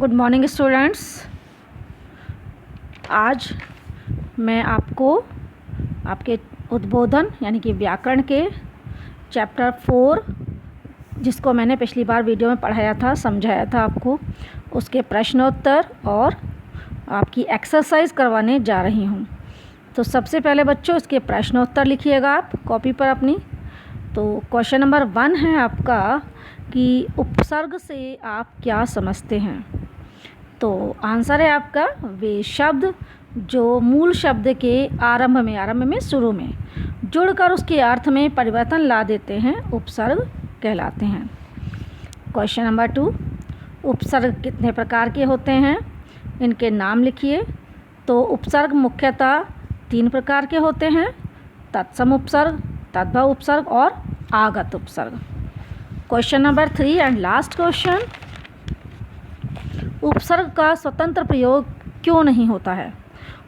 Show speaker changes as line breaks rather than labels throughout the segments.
Good morning students. आज मैं आपको आपके उद्बोधन यानी कि व्याकरण के चैप्टर 4, जिसको मैंने पिछली बार वीडियो में पढ़ाया था, समझाया था आपको, उसके प्रश्नोत्तर और आपकी एक्सरसाइज करवाने जा रही हूँ। तो सबसे पहले बच्चों इसके प्रश्नोत्तर लिखिएगा आप कॉपी पर अपनी। तो क्वेश्चन नंबर 1 है आपका कि उपसर्ग से आप क्या समझते हैं। तो आंसर है आपका वे शब्द जो मूल शब्द के आरंभ में शुरू में जुड़कर उसके अर्थ में परिवर्तन ला देते हैं, उपसर्ग कहलाते हैं। क्वेश्चन नंबर 2, उपसर्ग कितने प्रकार के होते हैं, इनके नाम लिखिए। तो उपसर्ग मुख्यतः 3 प्रकार के होते हैं: तत्सम उपसर्ग, तद्भव उपसर्ग और आगत उपसर्ग। Question number 3 and last question, उपसर्ग का स्वतंत्र प्रयोग क्यों नहीं होता है।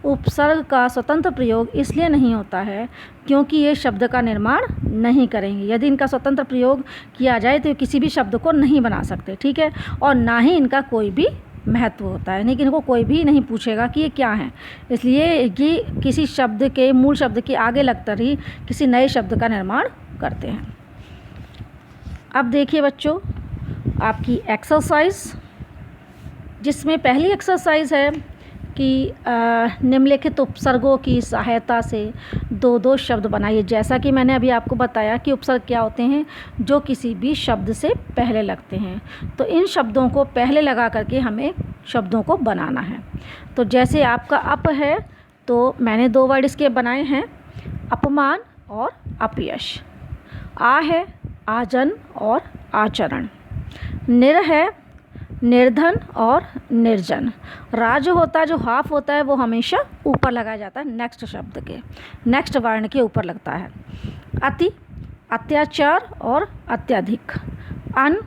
उपसर्ग का स्वतंत्र प्रयोग इसलिए नहीं होता है क्योंकि ये शब्द का निर्माण नहीं करेंगे। यदि इनका स्वतंत्र प्रयोग किया जाए तो किसी भी शब्द को नहीं बना सकते, ठीक है, और ना ही इनका कोई भी महत्व होता है, यानी कि इनको कोई भी नहीं पूछेगा कि ये क्या है। इसलिए कि किसी शब्द के मूल शब्द के आगे लगकर ही किसी नए शब्द का निर्माण करते हैं। अब देखिए बच्चों आपकी एक्सरसाइज, जिसमें पहली एक्सरसाइज है कि निम्नलिखित उपसर्गों की सहायता से 2-2 शब्द बनाइए। जैसा कि मैंने अभी आपको बताया कि उपसर्ग क्या होते हैं, जो किसी भी शब्द से पहले लगते हैं। तो इन शब्दों को पहले लगा करके हमें शब्दों को बनाना है। तो जैसे आपका अप है तो मैंने 2 वर्ड इसके बनाए हैं, अपमान और अपयश। आ है आजन और आचरण। निर है निर्धन और निर्जन। रा जो होता है, जो हाफ होता है, वो हमेशा ऊपर लगाया जाता है, नेक्स्ट शब्द के, नेक्स्ट वर्ण के ऊपर लगता है। अति अत्याचार और अत्यधिक। अन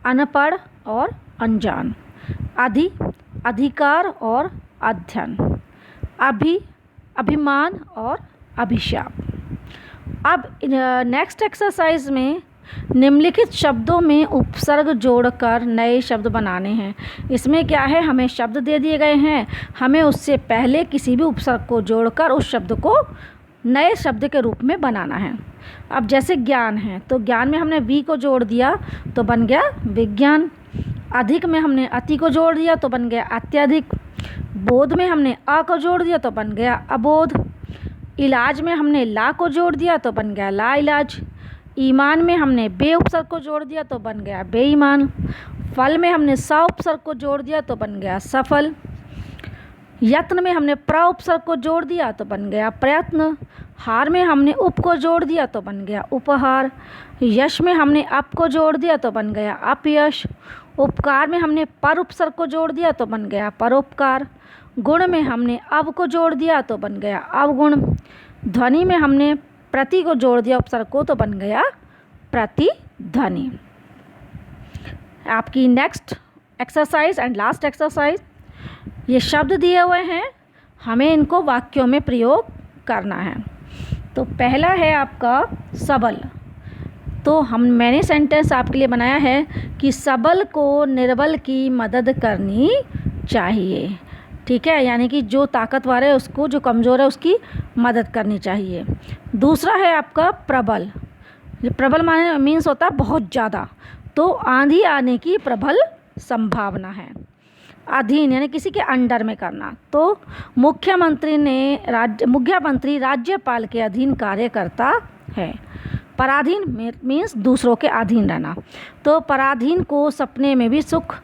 अनपढ़ और अनजान। अधि अधिकार और अध्ययन। अभि अभिमान और अभिशाप। अब नेक्स्ट एक्सरसाइज में निम्नलिखित शब्दों में उपसर्ग जोड़कर नए शब्द बनाने हैं। इसमें क्या है, हमें शब्द दे दिए गए हैं, हमें उससे पहले किसी भी उपसर्ग को जोड़कर उस शब्द को नए शब्द के रूप में बनाना है। अब जैसे ज्ञान है तो ज्ञान में हमने वी को जोड़ दिया तो बन गया विज्ञान। अधिक में हमने अति को जोड़ दिया तो बन गया अत्यधिक। बोध में हमने अ को जोड़ दिया तो बन गया अबोध। इलाज में हमने ला को जोड़ दिया तो बन गया ला इलाज। ईमान में हमने बे उपसर्ग को जोड़ दिया तो बन गया बेईमान। फल में हमने स उपसर्ग को जोड़ दिया तो बन गया सफल। यत्न में हमने प्र उपसर्ग को जोड़ दिया तो बन गया प्रयत्न। हार में हमने उप को जोड़ दिया तो बन गया उपहार। यश में हमने अप को जोड़ दिया तो बन गया अपयश। उपकार में हमने पर उपसर्ग को जोड़ दिया तो बन गया परोपकार। गुण में हमने अव को जोड़ दिया तो बन गया अवगुण। ध्वनि में हमने प्रति को जोड़ दिया उपसर्ग को तो बन गया प्रतिध्वनि। आपकी next exercise and last exercise, ये शब्द दिए हुए हैं, हमें इनको वाक्यों में प्रयोग करना है। तो पहला है आपका सबल। तो मैंने सेंटेंस आपके लिए बनाया है कि सबल को निर्बल की मदद करनी चाहिए, ठीक है, यानी कि जो ताकतवर है उसको, जो कमज़ोर है उसकी मदद करनी चाहिए। दूसरा है आपका प्रबल। प्रबल माने मीन्स होता है बहुत ज़्यादा, तो आंधी आने की प्रबल संभावना है। अधीन यानी किसी के अंडर में करना। तो मुख्यमंत्री राज्यपाल के अधीन कार्य करता है। पराधीन मीन्स दूसरों के अधीन रहना। तो पराधीन को सपने में भी सुख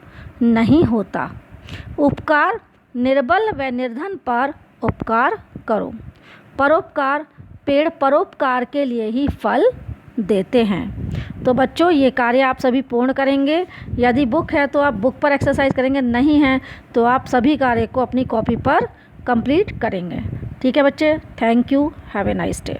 नहीं होता। उपकार निर्बल व निर्धन पर उपकार करो। परोपकार पेड़ परोपकार के लिए ही फल देते हैं। तो बच्चों ये कार्य आप सभी पूर्ण करेंगे। यदि बुक है तो आप बुक पर एक्सरसाइज करेंगे, नहीं है तो आप सभी कार्य को अपनी कॉपी पर कंप्लीट करेंगे। ठीक है बच्चे, thank you, have a nice day.